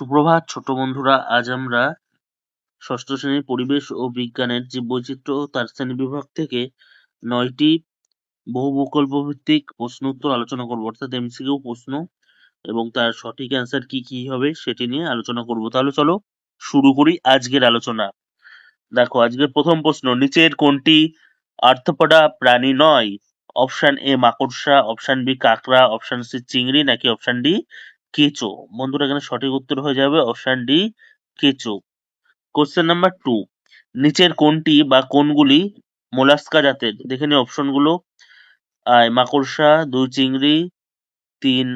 সুপ্রভাত ছোট বন্ধুরা, আজ আমরা ষষ্ঠ শ্রেণীর পরিবেশ ও বিজ্ঞানের জীববৈচিত্র্য ও তার শ্রেণীবিভাগ থেকে ৯টি বহু বিকল্প ভিত্তিক প্রশ্ন উত্তর আলোচনা করব, অর্থাৎ এমসিকিউ প্রশ্ন এবং তার সঠিক অ্যান্সার কি কি হবে সেটি নিয়ে আলোচনা করব। তাহলে চলো শুরু করি আজকের আলোচনা। দেখো, আজকের প্রথম প্রশ্ন, নিচের কোনটি আর্থ্রোপোডা প্রাণী নয়? অপশন এ মাকড়সা, অপশন বি কাঁকড়া, অপশন সি চিংড়ি, নাকি অপশন ডি কেঁচো। বন্ধুরা, এখানে সঠিক উত্তর হয়ে যাবে অপশন ডি কেঁচো। কোশ্চেন নাম্বার 2, নিচের কোনটি বা কোনগুলি মোলাস্কা জাতের? দেখে নিই অপশনগুলো। মাকড়সা, 2 চিংড়ি, 3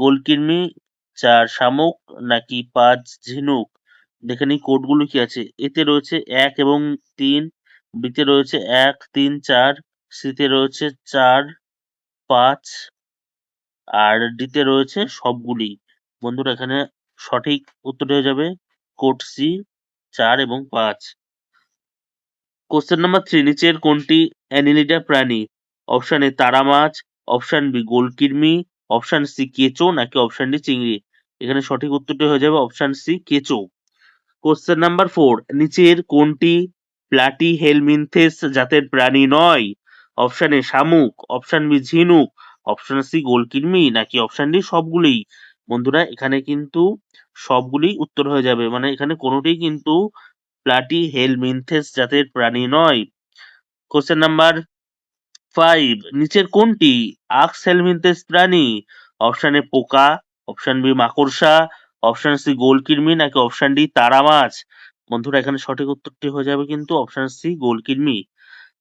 গোলকৃমি, 4 শামুক, নাকি 5 ঝিনুক। দেখে নিই কোডগুলো কি আছে। এতে রয়েছে 1 এবং 3, বিতে রয়েছে 1, 3, 4, সিতে রয়েছে 4, 5 আর ডিতে রয়েছে সবগুলি। বন্ধুরা, এখানে সঠিক উত্তর হয়ে যাবে কোড সি, 4 এবং 5। কোশ্চেন নাম্বার 3, নিচের কোনটি অ্যানিলিডা প্রাণী? অপশন এ তারা মাছ, অপশন বি গোলকৃমি, অপশন সি কেঁচো, নাকি অপশন ডি চিংড়ি। এখানে সঠিক উত্তরটি হয়ে যাবে অপশন সি কেঁচো। কোশ্চেন নাম্বার 4, নিচের কোনটি প্লাটিহেলমিনথেস জাতের প্রাণী নয়? অপশন এ শামুক, অপশন বি ঝিনুক, অপশন সি গোলকৃমি, নাকি অপশন ডি সবগুলিই। বন্ধুরা, এখানে কিন্তু সবগুলি উত্তর হয়ে যাবে, মানে এখানে কোনোটিই কিন্তু প্লাটিহেলমিনথেস জাতের প্রাণী নয়। কোশ্চেন নাম্বার 5, নিচের কোনটি আক্সহেলমিনথেস প্রাণী? অপশন এ পোকা, অপশন বি মাকড়সা, অপশন সি গোলকৃমি, নাকি অপশন ডি তারা মাছ। বন্ধুরা, এখানে সঠিক উত্তরটি হয়ে যাবে কিন্তু অপশন সি গোলকৃমি।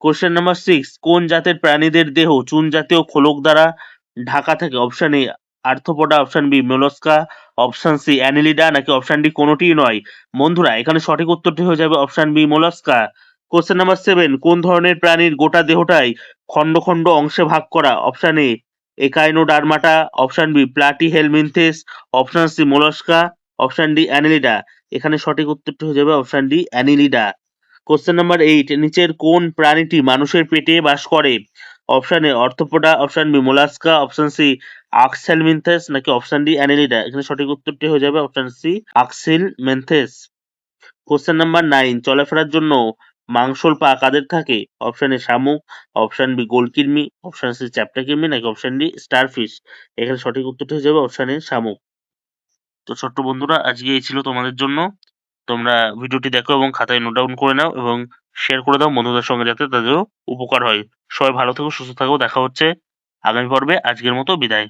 কোশ্চেন নাম্বার 6, কোন জাতের প্রাণীদের দেহ চুন জাতীয় খোলক দ্বারা ঢাকা থাকে? Option A Arthropoda, option B mollusca, option C Annelida, নাকি অপশন ডি কোনোটিই নয়। বন্ধুরা, এখানে সঠিক উত্তরটি হয়ে যাবে option B Mollusca. Question number 7, কোন ধরনের প্রাণীর গোটা দেহটাই খন্ড খন্ড অংশে ভাগ করা? Option A echinodermata, option B platyhelminthes, option C mollusca, option D annelida. এখানে সঠিক উত্তরটি হয়ে যাবে option D annelida. Question number 8, নিচের কোন প্রাণীটি মানুষের পেটে বাস করে? Option A arthropoda, option B mollusca, option C aschelminthes, নাকি অপশন ডি অ্যানিলিডা। এখানে সঠিক উত্তরটি হয়ে যাবে option C aschelminthes. Question number 9, চলাফেরার জন্য মাংসল পা কাদের থাকে? অপশন এ শামুক, অপশন বি গোলকৃমি, অপশন সি চ্যাপ্টাকৃমি, নাকি অপশন ডি স্টারফিশ। এখানে সঠিক উত্তরটি হয়ে যাবে অপশন এ শামুক। তো ছোট্ট বন্ধুরা, আজকে এই ছিল তোমাদের জন্য। তোমরা ভিডিওটি দেখো এবং খাতায় নোট ডাউন করে নাও এবং শেয়ার করে দাও বন্ধুদের সঙ্গে, যাতে তাদেরও উপকার হয়। সবাই ভালো থেকো, সুস্থ থাকো। দেখা হচ্ছে আগামী পর্বে। আজকের মতো বিদায়।